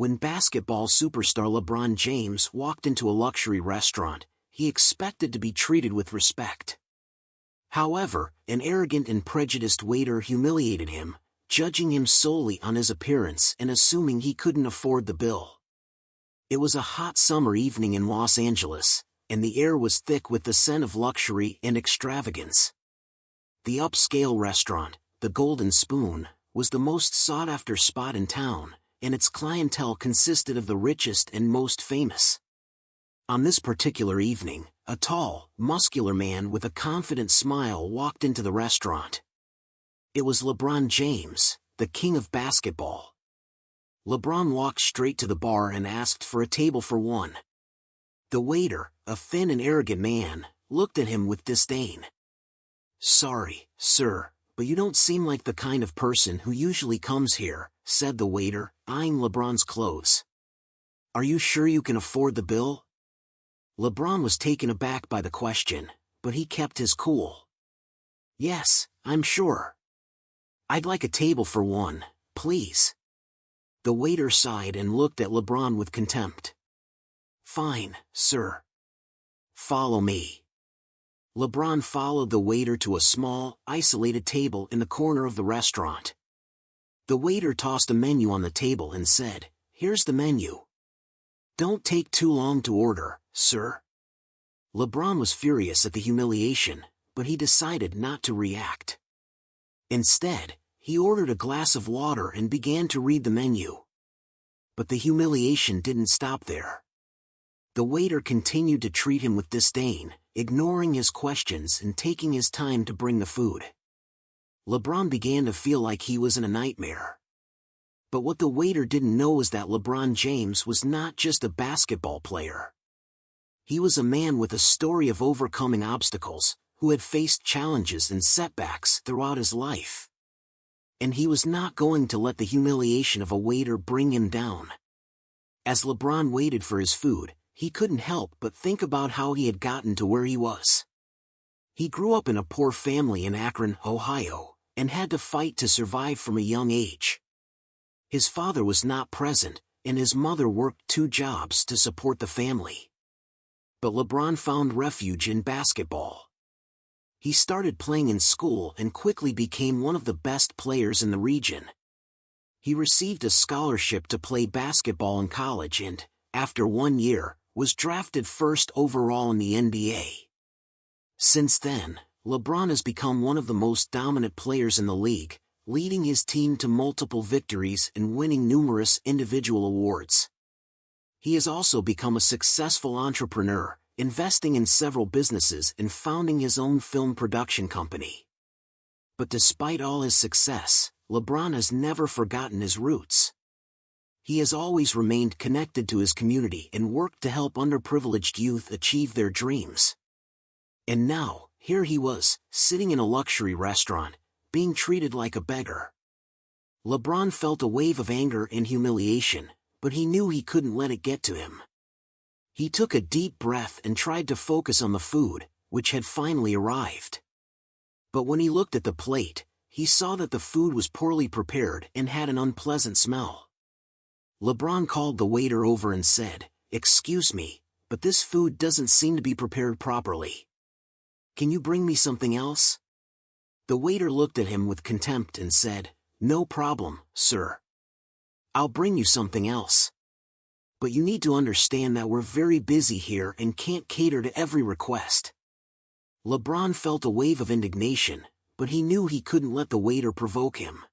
When basketball superstar LeBron James walked into a luxury restaurant, he expected to be treated with respect. However, an arrogant and prejudiced waiter humiliated him, judging him solely on his appearance and assuming he couldn't afford the bill. It was a hot summer evening in Los Angeles, and the air was thick with the scent of luxury and extravagance. The upscale restaurant, the Golden Spoon, was the most sought-after spot in town, and its clientele consisted of the richest and most famous. On this particular evening, a tall, muscular man with a confident smile walked into the restaurant. It was LeBron James, the king of basketball. LeBron walked straight to the bar and asked for a table for one. The waiter, a thin and arrogant man, looked at him with disdain. "Sorry, sir, but you don't seem like the kind of person who usually comes here," said the waiter, eyeing LeBron's clothes. "Are you sure you can afford the bill?" LeBron was taken aback by the question, but he kept his cool. "Yes, I'm sure. I'd like a table for one, please." The waiter sighed and looked at LeBron with contempt. "Fine, sir. Follow me." LeBron followed the waiter to a small, isolated table in the corner of the restaurant. The waiter tossed a menu on the table and said, "Here's the menu. Don't take too long to order, sir." LeBron was furious at the humiliation, but he decided not to react. Instead, he ordered a glass of water and began to read the menu. But the humiliation didn't stop there. The waiter continued to treat him with disdain, ignoring his questions and taking his time to bring the food. LeBron began to feel like he was in a nightmare. But what the waiter didn't know was that LeBron James was not just a basketball player. He was a man with a story of overcoming obstacles, who had faced challenges and setbacks throughout his life. And he was not going to let the humiliation of a waiter bring him down. As LeBron waited for his food, he couldn't help but think about how he had gotten to where he was. He grew up in a poor family in Akron, Ohio, and had to fight to survive from a young age. His father was not present, and his mother worked 2 jobs to support the family. But LeBron found refuge in basketball. He started playing in school and quickly became one of the best players in the region. He received a scholarship to play basketball in college and, after 1 year, was drafted first overall in the NBA. Since then, LeBron has become one of the most dominant players in the league, leading his team to multiple victories and winning numerous individual awards. He has also become a successful entrepreneur, investing in several businesses and founding his own film production company. But despite all his success, LeBron has never forgotten his roots. He has always remained connected to his community and worked to help underprivileged youth achieve their dreams. And now, here he was, sitting in a luxury restaurant, being treated like a beggar. LeBron felt a wave of anger and humiliation, but he knew he couldn't let it get to him. He took a deep breath and tried to focus on the food, which had finally arrived. But when he looked at the plate, he saw that the food was poorly prepared and had an unpleasant smell. LeBron called the waiter over and said, "Excuse me, but this food doesn't seem to be prepared properly. Can you bring me something else?" The waiter looked at him with contempt and said, "No problem, sir. I'll bring you something else. But you need to understand that we're very busy here and can't cater to every request." LeBron felt a wave of indignation, but he knew he couldn't let the waiter provoke him.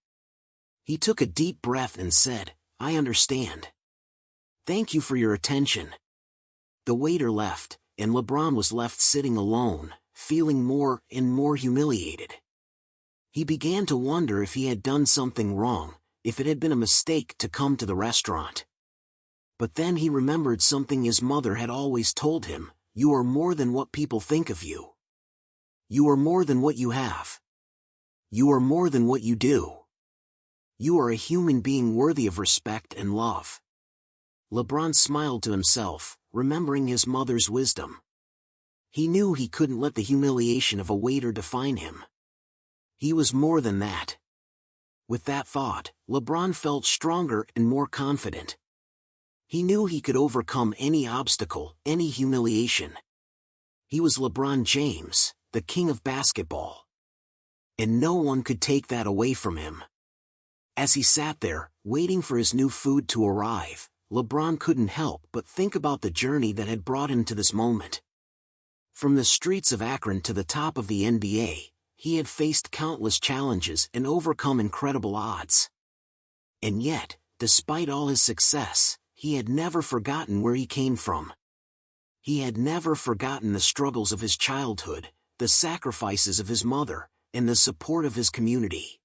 He took a deep breath and said, "I understand. Thank you for your attention." The waiter left, and LeBron was left sitting alone, feeling more and more humiliated. He began to wonder if he had done something wrong, if it had been a mistake to come to the restaurant. But then he remembered something his mother had always told him: "You are more than what people think of you. You are more than what you have. You are more than what you do. You are a human being worthy of respect and love." LeBron smiled to himself, remembering his mother's wisdom. He knew he couldn't let the humiliation of a waiter define him. He was more than that. With that thought, LeBron felt stronger and more confident. He knew he could overcome any obstacle, any humiliation. He was LeBron James, the king of basketball. And no one could take that away from him. As he sat there, waiting for his new food to arrive, LeBron couldn't help but think about the journey that had brought him to this moment. From the streets of Akron to the top of the NBA, he had faced countless challenges and overcome incredible odds. And yet, despite all his success, he had never forgotten where he came from. He had never forgotten the struggles of his childhood, the sacrifices of his mother, and the support of his community.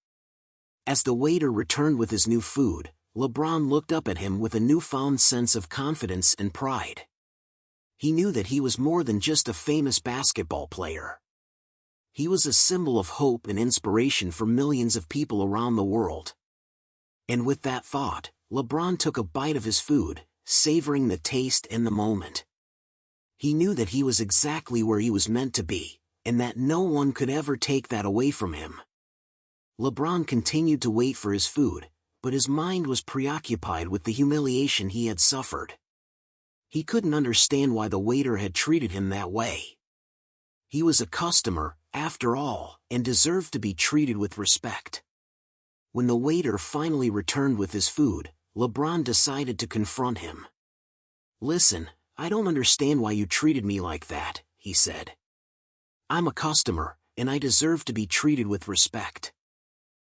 As the waiter returned with his new food, LeBron looked up at him with a newfound sense of confidence and pride. He knew that he was more than just a famous basketball player. He was a symbol of hope and inspiration for millions of people around the world. And with that thought, LeBron took a bite of his food, savoring the taste and the moment. He knew that he was exactly where he was meant to be, and that no one could ever take that away from him. LeBron continued to wait for his food, but his mind was preoccupied with the humiliation he had suffered. He couldn't understand why the waiter had treated him that way. He was a customer, after all, and deserved to be treated with respect. When the waiter finally returned with his food, LeBron decided to confront him. "Listen, I don't understand why you treated me like that," he said. "I'm a customer, and I deserve to be treated with respect."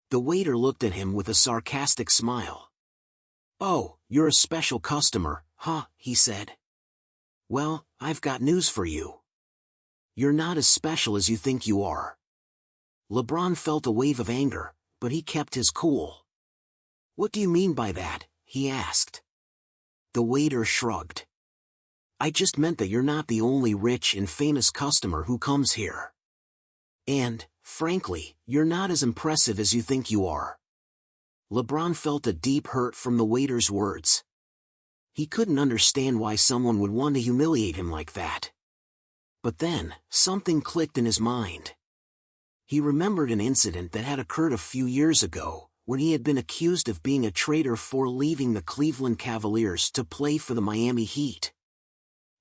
The waiter looked at him with a sarcastic smile. "Oh, you're a special customer, huh?" he said. "Well, I've got news for you. You're not as special as you think you are." LeBron felt a wave of anger, but he kept his cool. "What do you mean by that?" he asked. The waiter shrugged. "I just meant that you're not the only rich and famous customer who comes here. And, frankly, you're not as impressive as you think you are." LeBron felt a deep hurt from the waiter's words. He couldn't understand why someone would want to humiliate him like that. But then, something clicked in his mind. He remembered an incident that had occurred a few years ago, when he had been accused of being a traitor for leaving the Cleveland Cavaliers to play for the Miami Heat.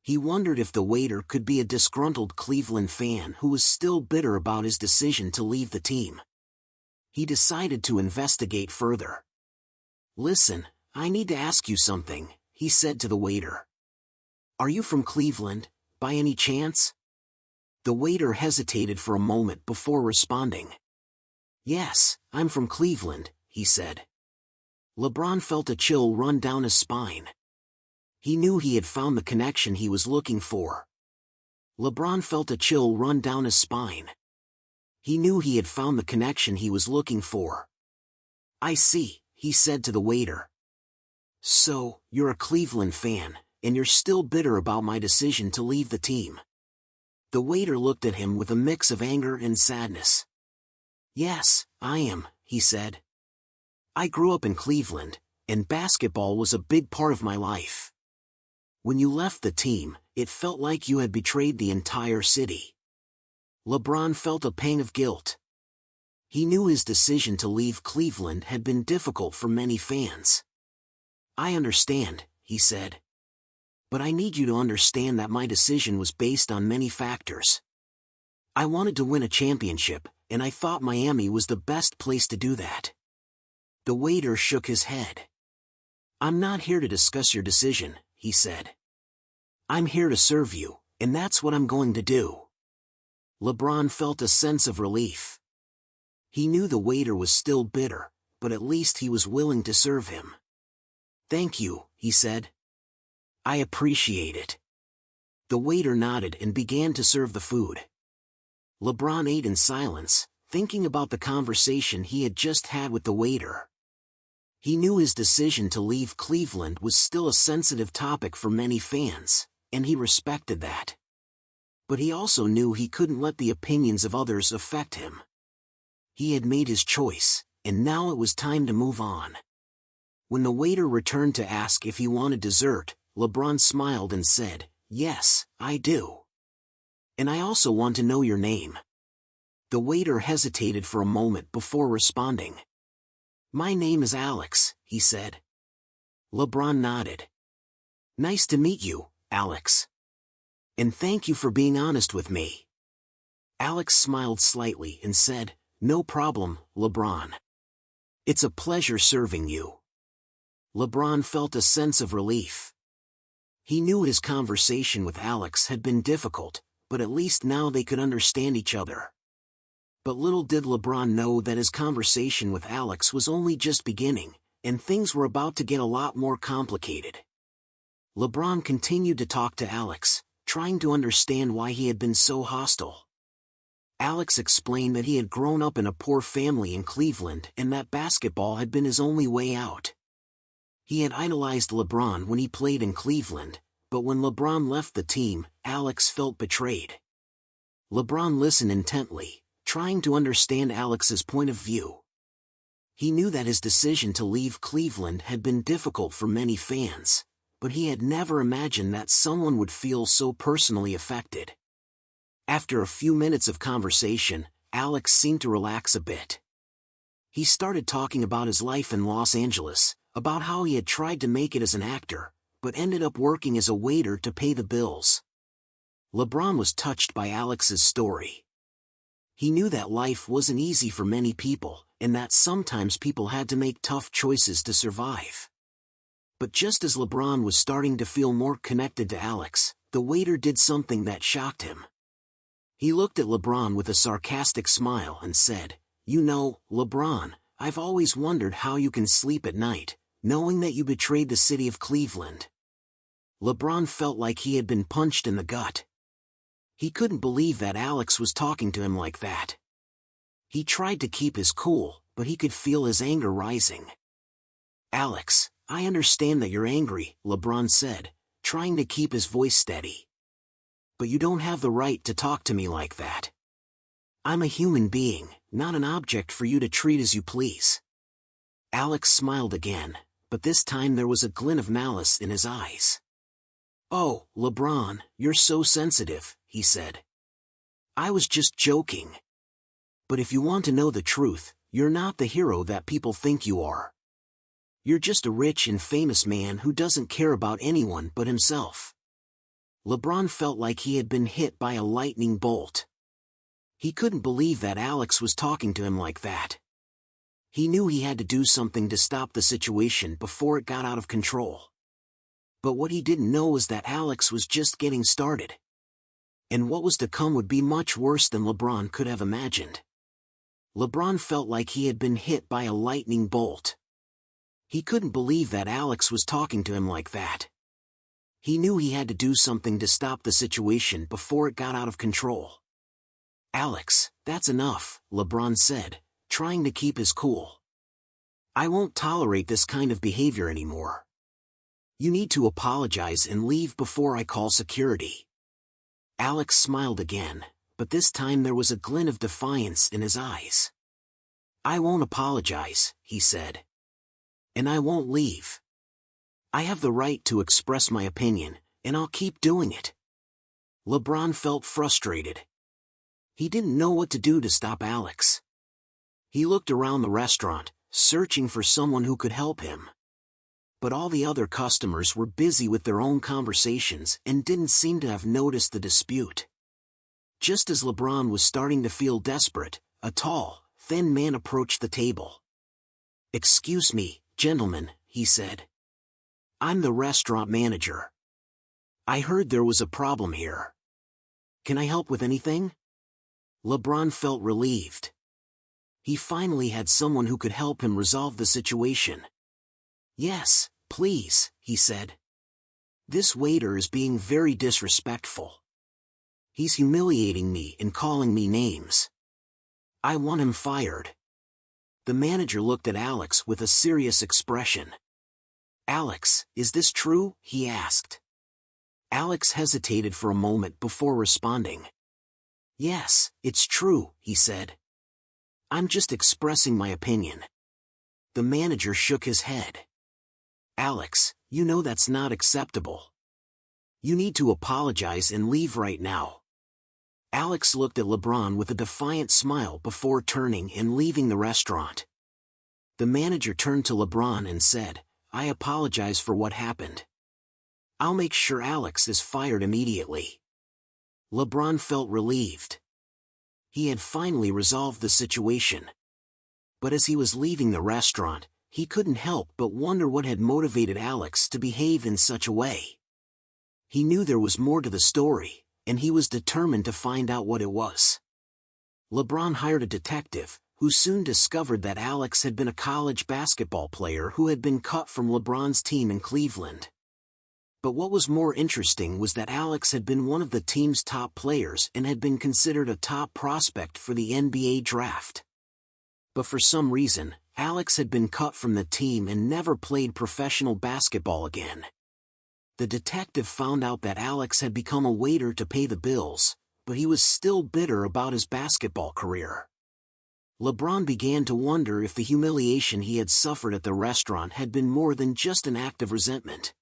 He wondered if the waiter could be a disgruntled Cleveland fan who was still bitter about his decision to leave the team. He decided to investigate further. "Listen, I need to ask you something," he said to the waiter. "Are you from Cleveland, by any chance?" The waiter hesitated for a moment before responding. "Yes, I'm from Cleveland," he said. LeBron felt a chill run down his spine. He knew he had found the connection he was looking for. LeBron felt a chill run down his spine. He knew he had found the connection he was looking for. "I see," he said to the waiter. "So, you're a Cleveland fan, and you're still bitter about my decision to leave the team." The waiter looked at him with a mix of anger and sadness. "Yes, I am," he said. "I grew up in Cleveland, and basketball was a big part of my life. When you left the team, it felt like you had betrayed the entire city." LeBron felt a pang of guilt. He knew his decision to leave Cleveland had been difficult for many fans. "I understand," he said. "But I need you to understand that my decision was based on many factors. I wanted to win a championship, and I thought Miami was the best place to do that." The waiter shook his head. "I'm not here to discuss your decision," he said. "I'm here to serve you, and that's what I'm going to do." LeBron felt a sense of relief. He knew the waiter was still bitter, but at least he was willing to serve him. "Thank you," he said. "I appreciate it." The waiter nodded and began to serve the food. LeBron ate in silence, thinking about the conversation he had just had with the waiter. He knew his decision to leave Cleveland was still a sensitive topic for many fans, and he respected that. But he also knew he couldn't let the opinions of others affect him. He had made his choice, and now it was time to move on. When the waiter returned to ask if he wanted dessert, LeBron smiled and said, "Yes, I do. And I also want to know your name." The waiter hesitated for a moment before responding. "My name is Alex," he said. LeBron nodded. Nice to meet you, Alex. And thank you for being honest with me. Alex smiled slightly and said, No problem, LeBron. It's a pleasure serving you. LeBron felt a sense of relief. He knew his conversation with Alex had been difficult, but at least now they could understand each other. But little did LeBron know that his conversation with Alex was only just beginning, and things were about to get a lot more complicated. LeBron continued to talk to Alex, trying to understand why he had been so hostile. Alex explained that he had grown up in a poor family in Cleveland and that basketball had been his only way out. He had idolized LeBron when he played in Cleveland, but when LeBron left the team, Alex felt betrayed. LeBron listened intently, trying to understand Alex's point of view. He knew that his decision to leave Cleveland had been difficult for many fans, but he had never imagined that someone would feel so personally affected. After a few minutes of conversation, Alex seemed to relax a bit. He started talking about his life in Los Angeles, about how he had tried to make it as an actor, but ended up working as a waiter to pay the bills. LeBron was touched by Alex's story. He knew that life wasn't easy for many people, and that sometimes people had to make tough choices to survive. But just as LeBron was starting to feel more connected to Alex, the waiter did something that shocked him. He looked at LeBron with a sarcastic smile and said, You know, LeBron, I've always wondered how you can sleep at night, knowing that you betrayed the city of Cleveland. LeBron felt like he had been punched in the gut. He couldn't believe that Alex was talking to him like that. He tried to keep his cool, but he could feel his anger rising. Alex, I understand that you're angry, LeBron said, trying to keep his voice steady. But you don't have the right to talk to me like that. I'm a human being, not an object for you to treat as you please. Alex smiled again, but this time there was a glint of malice in his eyes. Oh, LeBron, you're so sensitive, he said. I was just joking. But if you want to know the truth, you're not the hero that people think you are. You're just a rich and famous man who doesn't care about anyone but himself. LeBron felt like he had been hit by a lightning bolt. He couldn't believe that Alex was talking to him like that. He knew he had to do something to stop the situation before it got out of control. But what he didn't know was that Alex was just getting started. And what was to come would be much worse than LeBron could have imagined. LeBron felt like he had been hit by a lightning bolt. He couldn't believe that Alex was talking to him like that. He knew he had to do something to stop the situation before it got out of control. Alex, that's enough, LeBron said, trying to keep his cool. I won't tolerate this kind of behavior anymore. You need to apologize and leave before I call security. Alex smiled again, but this time there was a glint of defiance in his eyes. I won't apologize, he said. And I won't leave. I have the right to express my opinion, and I'll keep doing it. LeBron felt frustrated. He didn't know what to do to stop Alex. He looked around the restaurant, searching for someone who could help him. But all the other customers were busy with their own conversations and didn't seem to have noticed the dispute. Just as LeBron was starting to feel desperate, a tall, thin man approached the table. Excuse me, gentlemen, he said. I'm the restaurant manager. I heard there was a problem here. Can I help with anything? LeBron felt relieved. He finally had someone who could help him resolve the situation. Yes, please, he said. This waiter is being very disrespectful. He's humiliating me and calling me names. I want him fired. The manager looked at Alex with a serious expression. Alex, is this true? He asked. Alex hesitated for a moment before responding. Yes, it's true, he said. I'm just expressing my opinion. The manager shook his head. Alex, you know that's not acceptable. You need to apologize and leave right now. Alex looked at LeBron with a defiant smile before turning and leaving the restaurant. The manager turned to LeBron and said, I apologize for what happened. I'll make sure Alex is fired immediately." LeBron felt relieved. He had finally resolved the situation. But as he was leaving the restaurant, he couldn't help but wonder what had motivated Alex to behave in such a way. He knew there was more to the story, and he was determined to find out what it was. LeBron hired a detective, who soon discovered that Alex had been a college basketball player who had been cut from LeBron's team in Cleveland. But what was more interesting was that Alex had been one of the team's top players and had been considered a top prospect for the NBA draft. But for some reason, Alex had been cut from the team and never played professional basketball again. The detective found out that Alex had become a waiter to pay the bills, but he was still bitter about his basketball career. LeBron began to wonder if the humiliation he had suffered at the restaurant had been more than just an act of resentment.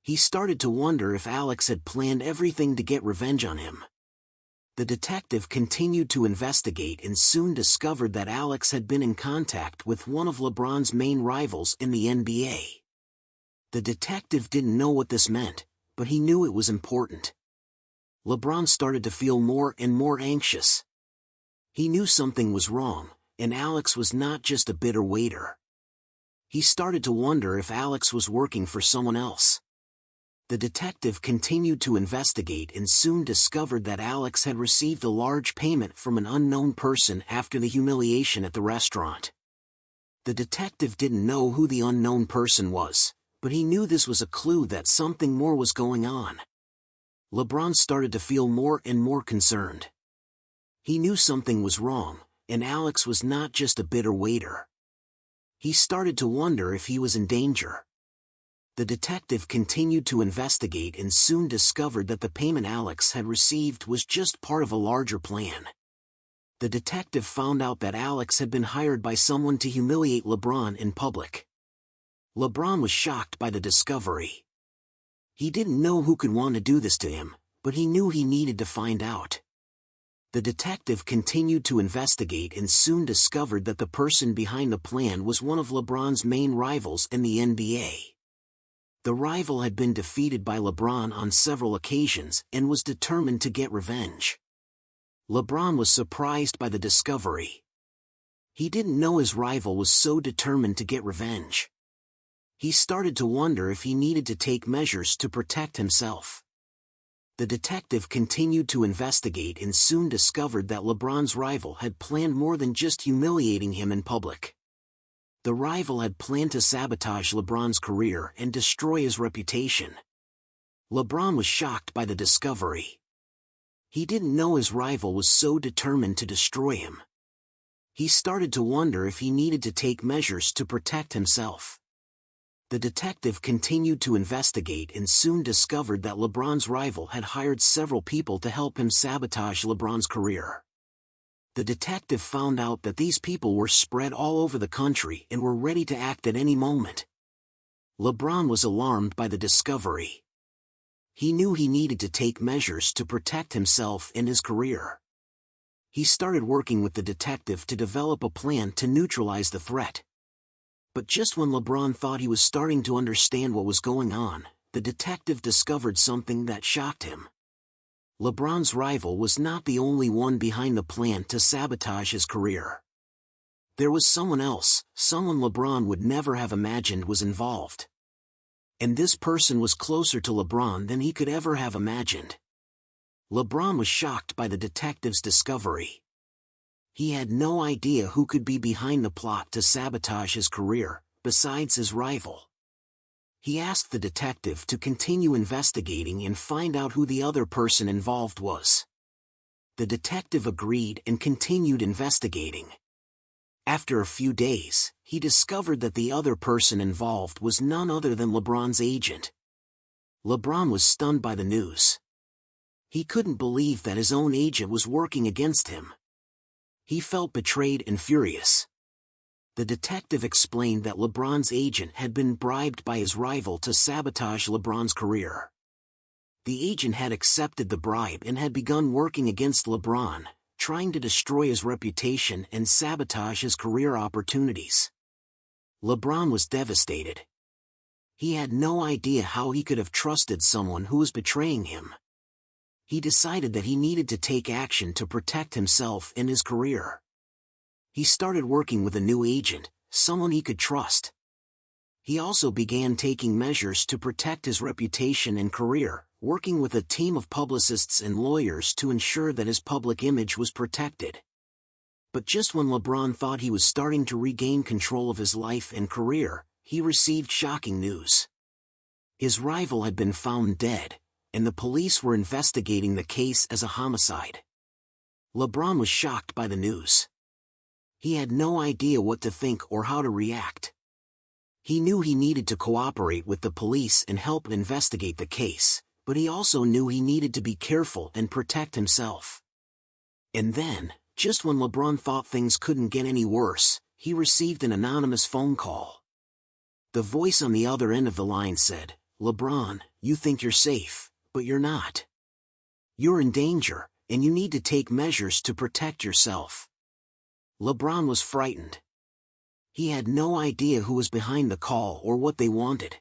He started to wonder if Alex had planned everything to get revenge on him. The detective continued to investigate and soon discovered that Alex had been in contact with one of LeBron's main rivals in the NBA. The detective didn't know what this meant, but he knew it was important. LeBron started to feel more and more anxious. He knew something was wrong, and Alex was not just a bitter waiter. He started to wonder if Alex was working for someone else. The detective continued to investigate and soon discovered that Alex had received a large payment from an unknown person after the humiliation at the restaurant. The detective didn't know who the unknown person was, but he knew this was a clue that something more was going on. LeBron started to feel more and more concerned. He knew something was wrong, and Alex was not just a bitter waiter. He started to wonder if he was in danger. The detective continued to investigate and soon discovered that the payment Alex had received was just part of a larger plan. The detective found out that Alex had been hired by someone to humiliate LeBron in public. LeBron was shocked by the discovery. He didn't know who could want to do this to him, but he knew he needed to find out. The detective continued to investigate and soon discovered that the person behind the plan was one of LeBron's main rivals in the NBA. The rival had been defeated by LeBron on several occasions and was determined to get revenge. LeBron was surprised by the discovery. He didn't know his rival was so determined to get revenge. He started to wonder if he needed to take measures to protect himself. The detective continued to investigate and soon discovered that LeBron's rival had planned more than just humiliating him in public. The rival had planned to sabotage LeBron's career and destroy his reputation. LeBron was shocked by the discovery. He didn't know his rival was so determined to destroy him. He started to wonder if he needed to take measures to protect himself. The detective continued to investigate and soon discovered that LeBron's rival had hired several people to help him sabotage LeBron's career. The detective found out that these people were spread all over the country and were ready to act at any moment. LeBron was alarmed by the discovery. He knew he needed to take measures to protect himself and his career. He started working with the detective to develop a plan to neutralize the threat. But just when LeBron thought he was starting to understand what was going on, the detective discovered something that shocked him. LeBron's rival was not the only one behind the plan to sabotage his career. There was someone else, someone LeBron would never have imagined was involved. And this person was closer to LeBron than he could ever have imagined. LeBron was shocked by the detective's discovery. He had no idea who could be behind the plot to sabotage his career, besides his rival. He asked the detective to continue investigating and find out who the other person involved was. The detective agreed and continued investigating. After a few days, he discovered that the other person involved was none other than LeBron's agent. LeBron was stunned by the news. He couldn't believe that his own agent was working against him. He felt betrayed and furious. The detective explained that LeBron's agent had been bribed by his rival to sabotage LeBron's career. The agent had accepted the bribe and had begun working against LeBron, trying to destroy his reputation and sabotage his career opportunities. LeBron was devastated. He had no idea how he could have trusted someone who was betraying him. He decided that he needed to take action to protect himself and his career. He started working with a new agent, someone he could trust. He also began taking measures to protect his reputation and career, working with a team of publicists and lawyers to ensure that his public image was protected. But just when LeBron thought he was starting to regain control of his life and career, he received shocking news. His rival had been found dead, and the police were investigating the case as a homicide. LeBron was shocked by the news. He had no idea what to think or how to react. He knew he needed to cooperate with the police and help investigate the case, but he also knew he needed to be careful and protect himself. And then, just when LeBron thought things couldn't get any worse, he received an anonymous phone call. The voice on the other end of the line said, "LeBron, you think you're safe, but you're not. You're in danger, and you need to take measures to protect yourself." LeBron was frightened. He had no idea who was behind the call or what they wanted.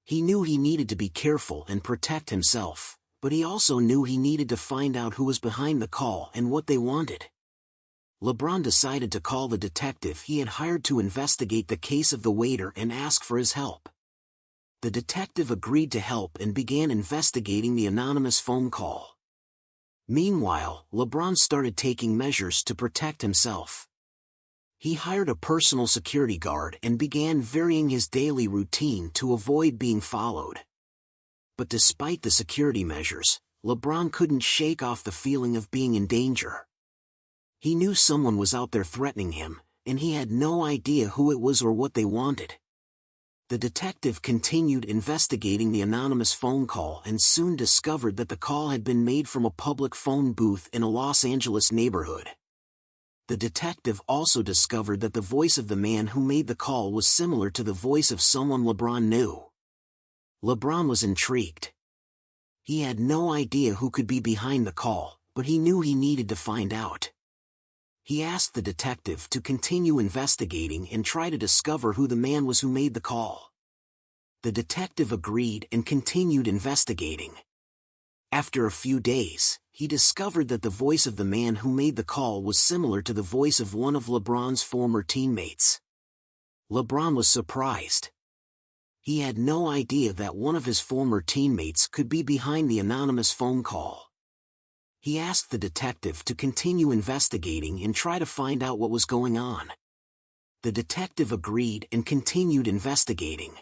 He knew he needed to be careful and protect himself, but he also knew he needed to find out who was behind the call and what they wanted. LeBron decided to call the detective he had hired to investigate the case of the waiter and ask for his help. The detective agreed to help and began investigating the anonymous phone call. Meanwhile, LeBron started taking measures to protect himself. He hired a personal security guard and began varying his daily routine to avoid being followed. But despite the security measures, LeBron couldn't shake off the feeling of being in danger. He knew someone was out there threatening him, and he had no idea who it was or what they wanted. The detective continued investigating the anonymous phone call and soon discovered that the call had been made from a public phone booth in a Los Angeles neighborhood. The detective also discovered that the voice of the man who made the call was similar to the voice of someone LeBron knew. LeBron was intrigued. He had no idea who could be behind the call, but he knew he needed to find out. He asked the detective to continue investigating and try to discover who the man was who made the call. The detective agreed and continued investigating. After a few days, he discovered that the voice of the man who made the call was similar to the voice of one of LeBron's former teammates. LeBron was surprised. He had no idea that one of his former teammates could be behind the anonymous phone call. He asked the detective to continue investigating and try to find out what was going on. The detective agreed and continued investigating.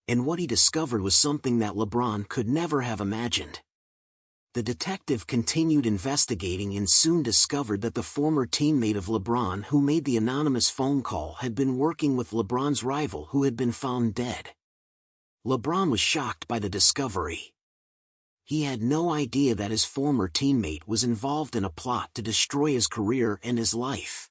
And what he discovered was something that LeBron could never have imagined. The detective continued investigating and soon discovered that the former teammate of LeBron who made the anonymous phone call had been working with LeBron's rival who had been found dead. LeBron was shocked by the discovery. He had no idea that his former teammate was involved in a plot to destroy his career and his life.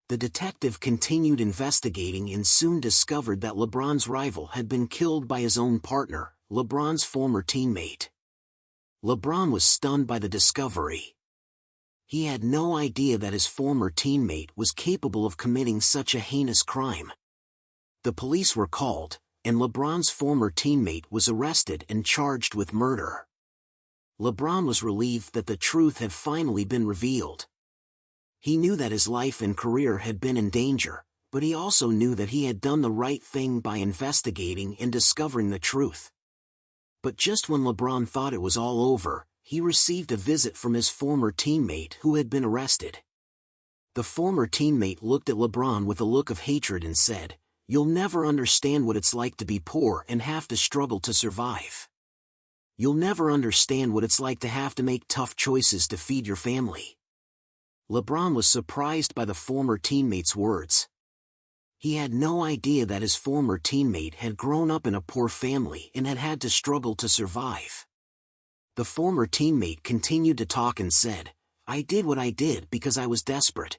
The detective continued investigating and soon discovered that LeBron's rival had been killed by his own partner, LeBron's former teammate. LeBron was stunned by the discovery. He had no idea that his former teammate was capable of committing such a heinous crime. The police were called, and LeBron's former teammate was arrested and charged with murder. LeBron was relieved that the truth had finally been revealed. He knew that his life and career had been in danger, but he also knew that he had done the right thing by investigating and discovering the truth. But just when LeBron thought it was all over, he received a visit from his former teammate who had been arrested. The former teammate looked at LeBron with a look of hatred and said, "You'll never understand what it's like to be poor and have to struggle to survive. You'll never understand what it's like to have to make tough choices to feed your family." LeBron was surprised by the former teammate's words. He had no idea that his former teammate had grown up in a poor family and had had to struggle to survive. The former teammate continued to talk and said, "I did what I did because I was desperate.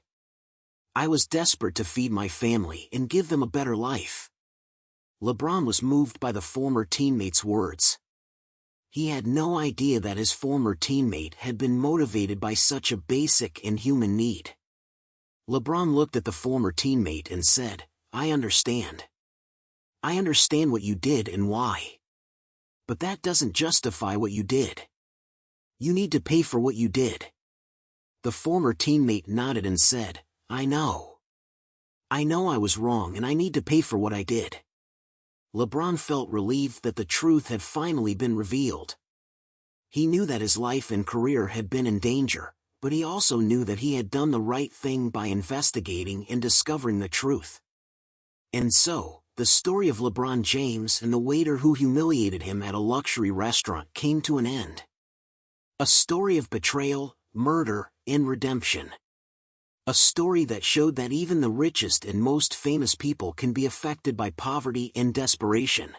I was desperate to feed my family and give them a better life." LeBron was moved by the former teammate's words. He had no idea that his former teammate had been motivated by such a basic and human need. LeBron looked at the former teammate and said, "I understand. I understand what you did and why. But that doesn't justify what you did. You need to pay for what you did." The former teammate nodded and said, "I know. I know I was wrong and I need to pay for what I did." LeBron felt relieved that the truth had finally been revealed. He knew that his life and career had been in danger, but he also knew that he had done the right thing by investigating and discovering the truth. And so, the story of LeBron James and the waiter who humiliated him at a luxury restaurant came to an end. A story of betrayal, murder, and redemption. A story that showed that even the richest and most famous people can be affected by poverty and desperation.